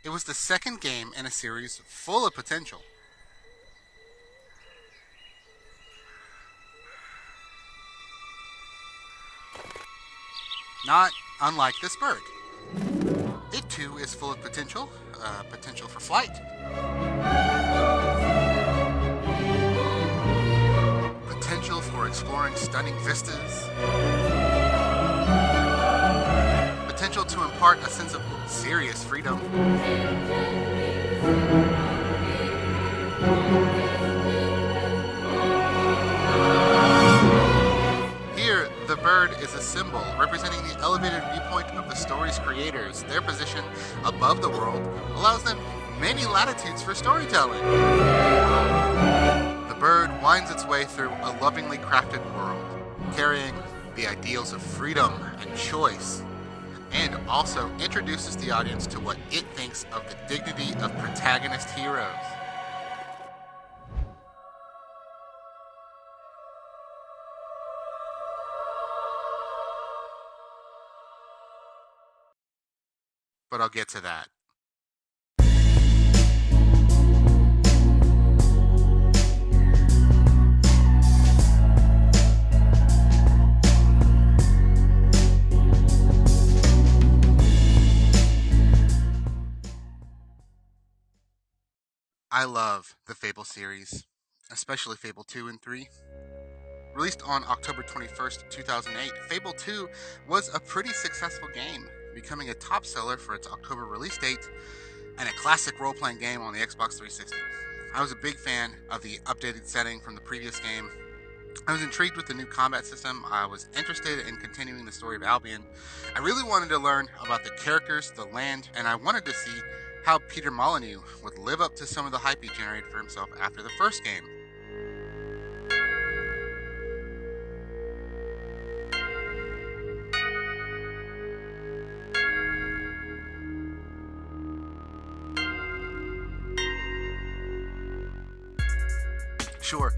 It was the second game in a series full of potential. Not unlike this bird. It too is full of potential, potential for flight, potential for exploring stunning vistas, potential to impart a sense of serious freedom. Here, the bird is a symbol representing the elevated viewpoint of the story's creators. Their position above the world allows them many latitudes for storytelling. The bird winds its way through a lovingly crafted world, carrying the ideals of freedom and choice, and also introduces the audience to what it thinks of the dignity of protagonist heroes. But I'll get to that. I love the Fable series, especially Fable 2 and 3. Released on October 21st, 2008, Fable 2 was a pretty successful game, becoming a top seller for its October release date and a classic role-playing game on the Xbox 360. I was a big fan of the updated setting from the previous game. I was intrigued with the new combat system. I was interested in continuing the story of Albion. I really wanted to learn about the characters, the land, and I wanted to see how Peter Molyneux would live up to some of the hype he generated for himself after the first game. Sure,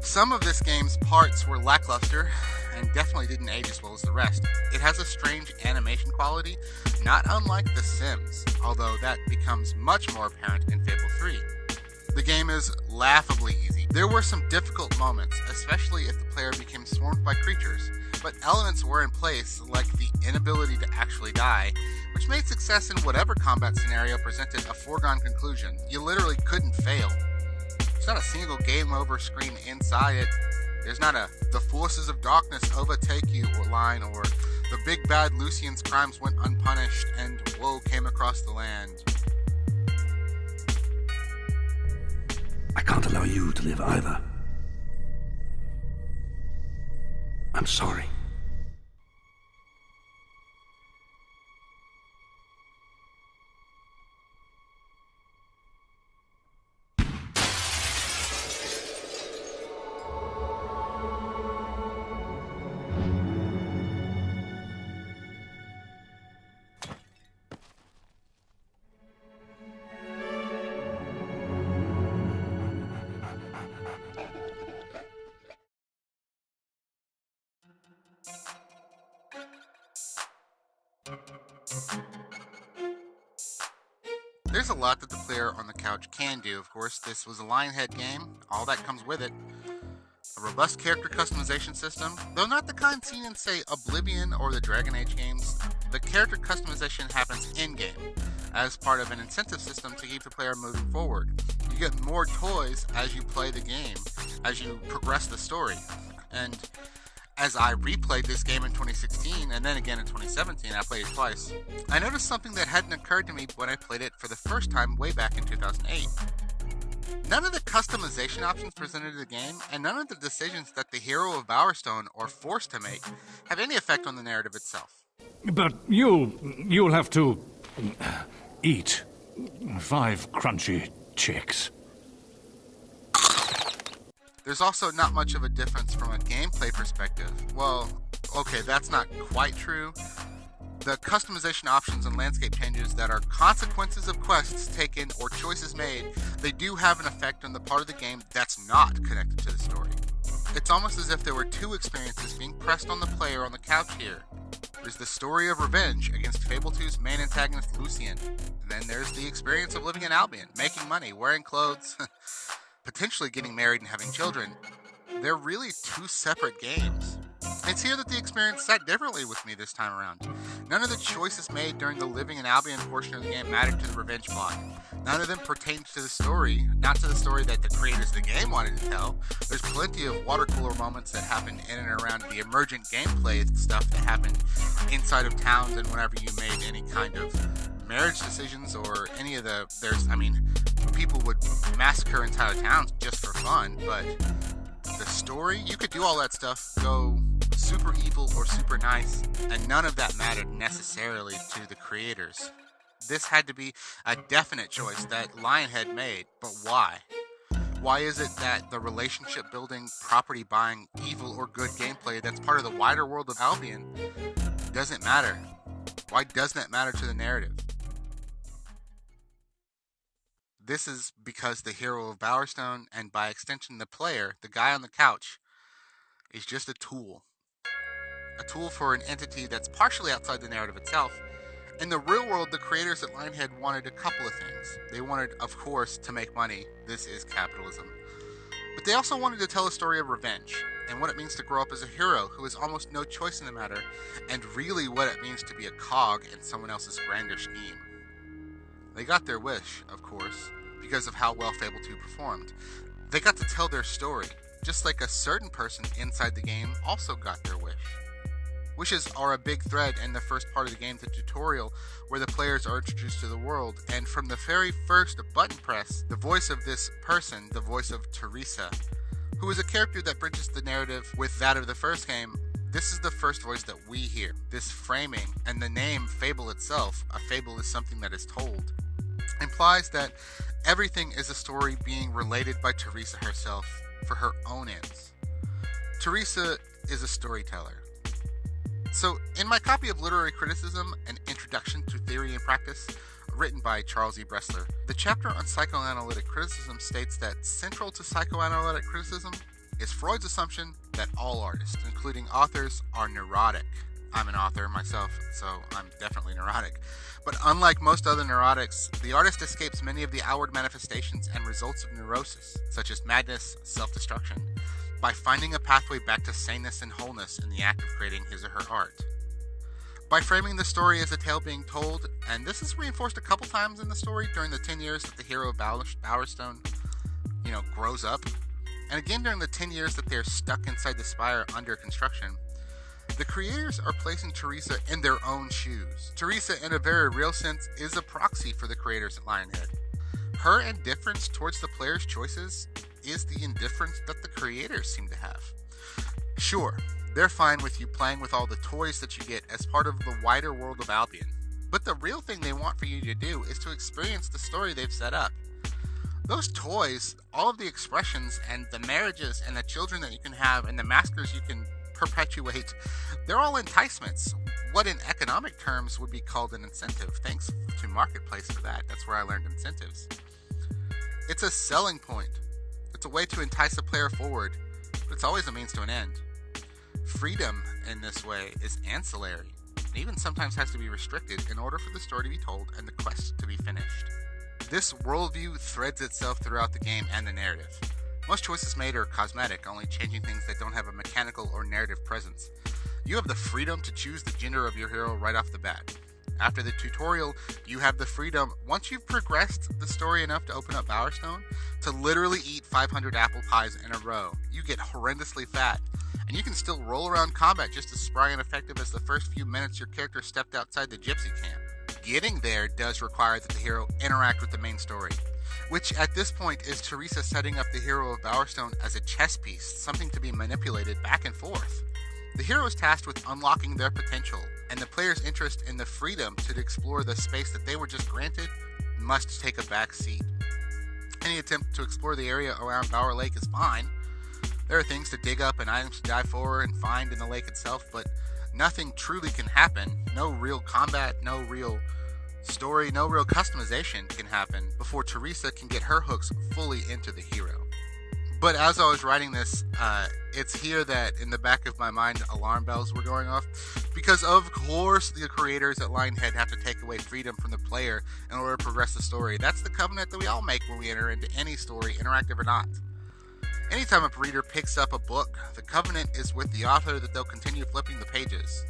some of this game's parts were lackluster and definitely didn't age as well as the rest. It has a strange animation quality, not unlike The Sims, although that becomes much more apparent in Fable 3. The game is laughably easy. There were some difficult moments, especially if the player became swarmed by creatures, but elements were in place, like the inability to actually die, which made success in whatever combat scenario presented a foregone conclusion. You literally couldn't fail. There's not a single game over screen inside it. There's not a "the forces of darkness overtake you" line, or "the big bad Lucian's crimes went unpunished and woe came across the land." I can't allow you to live either. I'm sorry. There's a lot that the player on the couch can do, of course. This was a Lionhead game, all that comes with it. A robust character customization system, though not the kind seen in, say, Oblivion or the Dragon Age games. The character customization happens in-game, as part of an incentive system to keep the player moving forward. You get more toys as you play the game, as you progress the story. And as I replayed this game in 2016, and then again in 2017, I played it twice, I noticed something that hadn't occurred to me when I played it for the first time way back in 2008. None of the customization options presented in the game, and none of the decisions that the hero of Bowerstone are forced to make, have any effect on the narrative itself. But you'll have to eat 5 crunchy chicks. There's also not much of a difference from a gameplay perspective. Well, okay, that's not quite true. The customization options and landscape changes that are consequences of quests taken or choices made, they do have an effect on the part of the game that's not connected to the story. It's almost as if there were two experiences being pressed on the player on the couch here. There's the story of revenge against Fable 2's main antagonist Lucien. And then there's the experience of living in Albion, making money, wearing clothes, potentially getting married and having children. They're really two separate games. It's here that the experience sat differently with me this time around. None of the choices made during the living in Albion portion of the game mattered to the revenge plot. None of them pertained to the story, not to the story that the creators of the game wanted to tell. There's plenty of water cooler moments that happen in and around the emergent gameplay stuff that happened inside of towns and whenever you made any kind of marriage decisions or any of people would massacre entire towns just for fun, but the story, you could do all that stuff, go super evil or super nice, and none of that mattered necessarily to the creators. This had to be a definite choice that Lionhead made, but why? Why is it that the relationship building, property buying, evil or good gameplay that's part of the wider world of Albion doesn't matter? Why doesn't it matter to the narrative? This is because the hero of Bowerstone, and by extension the player, the guy on the couch, is just a tool. A tool for an entity that's partially outside the narrative itself. In the real world, the creators at Lionhead wanted a couple of things. They wanted, of course, to make money. This is capitalism. But they also wanted to tell a story of revenge, and what it means to grow up as a hero who has almost no choice in the matter, and really what it means to be a cog in someone else's grander scheme. They got their wish, of course, because of how well Fable 2 performed. They got to tell their story, just like a certain person inside the game also got their wish. Wishes are a big thread in the first part of the game, the tutorial, where the players are introduced to the world, and from the very first button press, the voice of this person, the voice of Teresa, who is a character that bridges the narrative with that of the first game, this is the first voice that we hear. This framing, and the name Fable itself, a fable is something that is told, implies that everything is a story being related by Teresa herself for her own ends. Teresa is a storyteller. So, in my copy of Literary Criticism, An Introduction to Theory and Practice, written by Charles E. Bressler, the chapter on psychoanalytic criticism states that central to psychoanalytic criticism is Freud's assumption that all artists, including authors, are neurotic. I'm an author myself, so I'm definitely neurotic. But unlike most other neurotics, the artist escapes many of the outward manifestations and results of neurosis, such as madness, self-destruction, by finding a pathway back to saneness and wholeness in the act of creating his or her art. By framing the story as a tale being told, and this is reinforced a couple times in the story during the 10 years that the hero of Bowerstone, grows up, and again during the 10 years that they're stuck inside the spire under construction, the creators are placing Teresa in their own shoes. Teresa, in a very real sense, is a proxy for the creators at Lionhead. Her indifference towards the player's choices is the indifference that the creators seem to have. Sure, they're fine with you playing with all the toys that you get as part of the wider world of Albion, but the real thing they want for you to do is to experience the story they've set up. Those toys, all of the expressions and the marriages and the children that you can have and the massacres you can perpetuate, they're all enticements. What in economic terms would be called an incentive. Thanks to Marketplace for that. That's where I learned incentives. It's a selling point. It's a way to entice a player forward, but it's always a means to an end. Freedom in this way is ancillary, and even sometimes has to be restricted in order for the story to be told and the quest to be finished. This worldview threads itself throughout the game and the narrative. Most choices made are cosmetic, only changing things that don't have a mechanical or narrative presence. You have the freedom to choose the gender of your hero right off the bat. After the tutorial, you have the freedom, once you've progressed the story enough to open up Bowerstone, to literally eat 500 apple pies in a row. You get horrendously fat, and you can still roll around combat just as spry and effective as the first few minutes your character stepped outside the gypsy camp. Getting there does require that the hero interact with the main story, which at this point is Teresa setting up the hero of Bowerstone as a chess piece, something to be manipulated back and forth. The hero is tasked with unlocking their potential, and the player's interest in the freedom to explore the space that they were just granted must take a back seat. Any attempt to explore the area around Bower Lake is fine. There are things to dig up and items to dive for and find in the lake itself, but nothing truly can happen. No real combat, no real story, no real customization can happen before Teresa can get her hooks fully into the hero. But as I was writing this, it's here that in the back of my mind, alarm bells were going off. Because of course the creators at Lionhead have to take away freedom from the player in order to progress the story. That's the covenant that we all make when we enter into any story, interactive or not. Anytime a reader picks up a book, the covenant is with the author that they'll continue flipping the pages.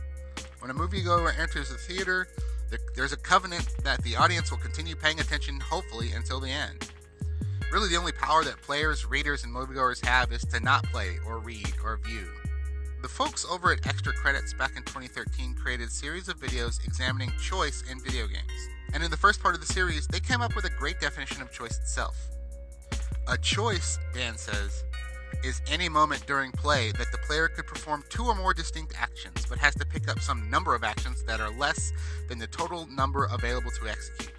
When a moviegoer enters the theater, there's a covenant that the audience will continue paying attention, hopefully, until the end. Really, the only power that players, readers, and moviegoers have is to not play, or read, or view. The folks over at Extra Credits back in 2013 created a series of videos examining choice in video games. And in the first part of the series, they came up with a great definition of choice itself. A choice, Dan says, is any moment during play that the player could perform 2 or more distinct actions, but has to pick up some number of actions that are less than the total number available to execute.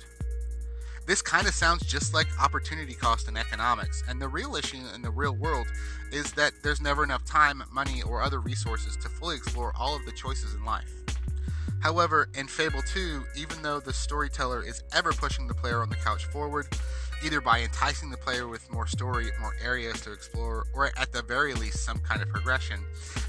This kind of sounds just like opportunity cost in economics, and the real issue in the real world is that there's never enough time, money, or other resources to fully explore all of the choices in life. However, in Fable 2, even though the storyteller is ever pushing the player on the couch forward, either by enticing the player with more story, more areas to explore, or at the very least some kind of progression,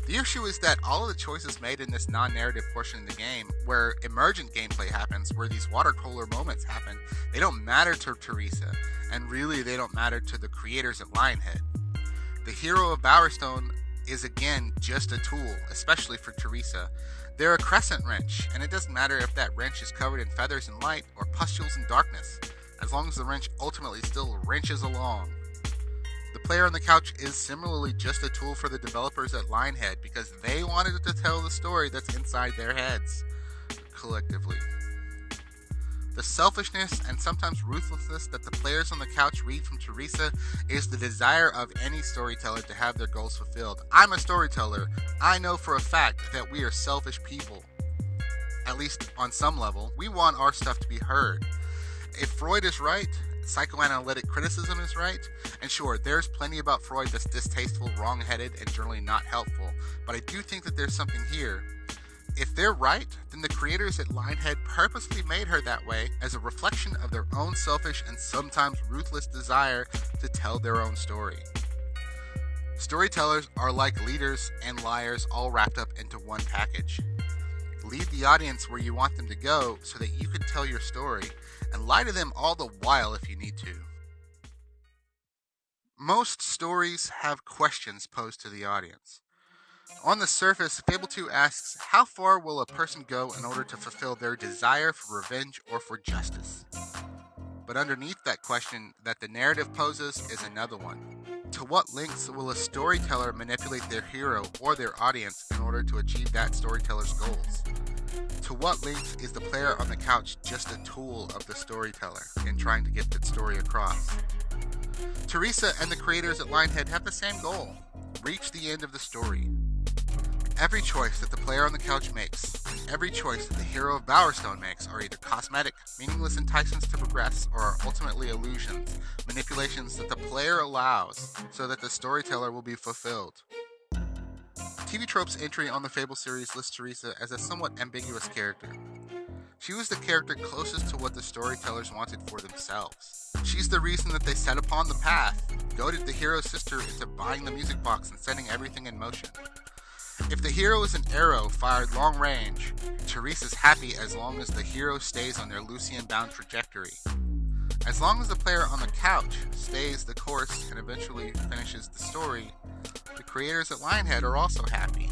the issue is that all of the choices made in this non-narrative portion of the game, where emergent gameplay happens, where these water cooler moments happen, they don't matter to Teresa, and really they don't matter to the creators at Lionhead. The hero of Bowerstone is again just a tool, especially for Teresa. They're a crescent wrench, and it doesn't matter if that wrench is covered in feathers and light or pustules and darkness, as long as the wrench ultimately still wrenches along. The player on the couch is similarly just a tool for the developers at Lionhead because they wanted to tell the story that's inside their heads, collectively. The selfishness and sometimes ruthlessness that the players on the couch read from Teresa is the desire of any storyteller to have their goals fulfilled. I'm a storyteller. I know for a fact that we are selfish people. At least on some level, we want our stuff to be heard. If Freud is right, psychoanalytic criticism is right, and sure, there's plenty about Freud that's distasteful, wrong-headed, and generally not helpful, but I do think that there's something here. If they're right, then the creators at Lionhead purposely made her that way as a reflection of their own selfish and sometimes ruthless desire to tell their own story. Storytellers are like leaders and liars all wrapped up into one package. Lead the audience where you want them to go so that you can tell your story, and lie to them all the while if you need to. Most stories have questions posed to the audience. On the surface, Fable 2 asks, how far will a person go in order to fulfill their desire for revenge or for justice? But underneath that question that the narrative poses is another one. To what lengths will a storyteller manipulate their hero or their audience in order to achieve that storyteller's goals? To what length is the player on the couch just a tool of the storyteller in trying to get that story across? Teresa and the creators at Lionhead have the same goal: reach the end of the story. Every choice that the player on the couch makes, and every choice that the hero of Bowerstone makes are either cosmetic, meaningless enticements to progress, or are ultimately illusions, manipulations that the player allows so that the storyteller will be fulfilled. TV Trope's entry on the Fable series lists Teresa as a somewhat ambiguous character. She was the character closest to what the storytellers wanted for themselves. She's the reason that they set upon the path, goaded the hero's sister into buying the music box and setting everything in motion. If the hero is an arrow fired long range, Teresa's happy as long as the hero stays on their Lucian-bound trajectory. As long as the player on the couch stays the course and eventually finishes the story, the creators at Lionhead are also happy.